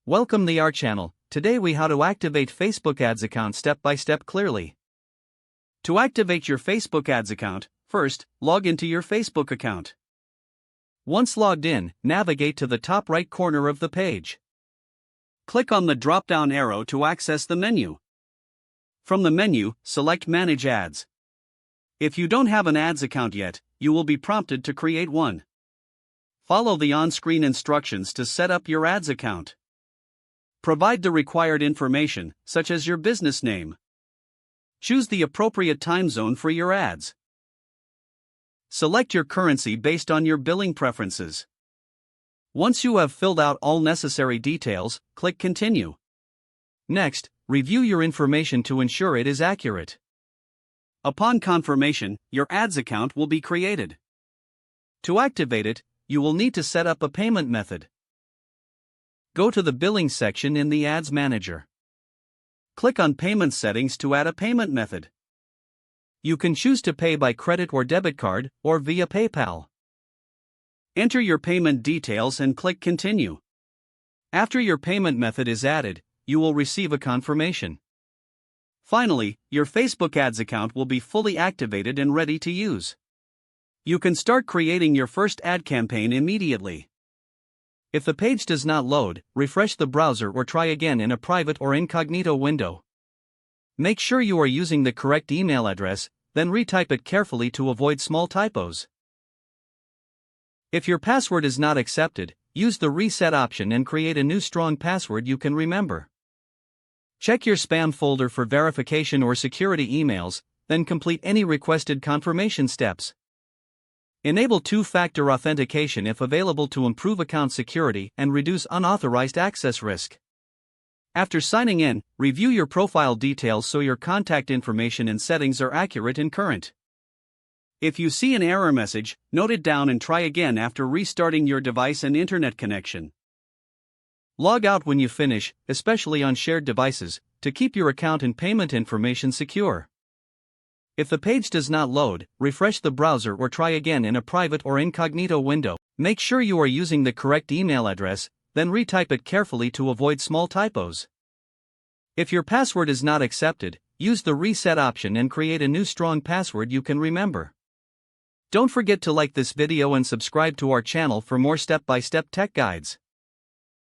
Welcome to our channel. Today we how to activate Facebook ads account step by step clearly. To activate your Facebook ads account, first, log into your Facebook account. Once logged in, navigate to the top right corner of the page. Click on the drop-down arrow to access the menu. From the menu, select Manage Ads. If you don't have an ads account yet, you will be prompted to create one. Follow the on-screen instructions to set up your ads account. Provide the required information, such as your business name. Choose the appropriate time zone for your ads. Select your currency based on your billing preferences. Once you have filled out all necessary details, click Continue. Next, review your information to ensure it is accurate. Upon confirmation, your ads account will be created. To activate it, you will need to set up a payment method. Go to the Billing section in the Ads Manager. Click on Payment Settings to add a payment method. You can choose to pay by credit or debit card, or via PayPal. Enter your payment details and click Continue. After your payment method is added, you will receive a confirmation. Finally, your Facebook ads account will be fully activated and ready to use. You can start creating your first ad campaign immediately. If the page does not load, refresh the browser or try again in a private or incognito window. Make sure you are using the correct email address, then retype it carefully to avoid small typos. If your password is not accepted, use the reset option and create a new strong password you can remember. Check your spam folder for verification or security emails, then complete any requested confirmation steps. Enable two-factor authentication if available to improve account security and reduce unauthorized access risk. After signing in, review your profile details so your contact information and settings are accurate and current. If you see an error message, note it down and try again after restarting your device and internet connection. Log out when you finish, especially on shared devices, to keep your account and payment information secure. If the page does not load, refresh the browser or try again in a private or incognito window. Make sure you are using the correct email address, then retype it carefully to avoid small typos. If your password is not accepted, use the reset option and create a new strong password you can remember. Don't forget to like this video and subscribe to our channel for more step-by-step tech guides.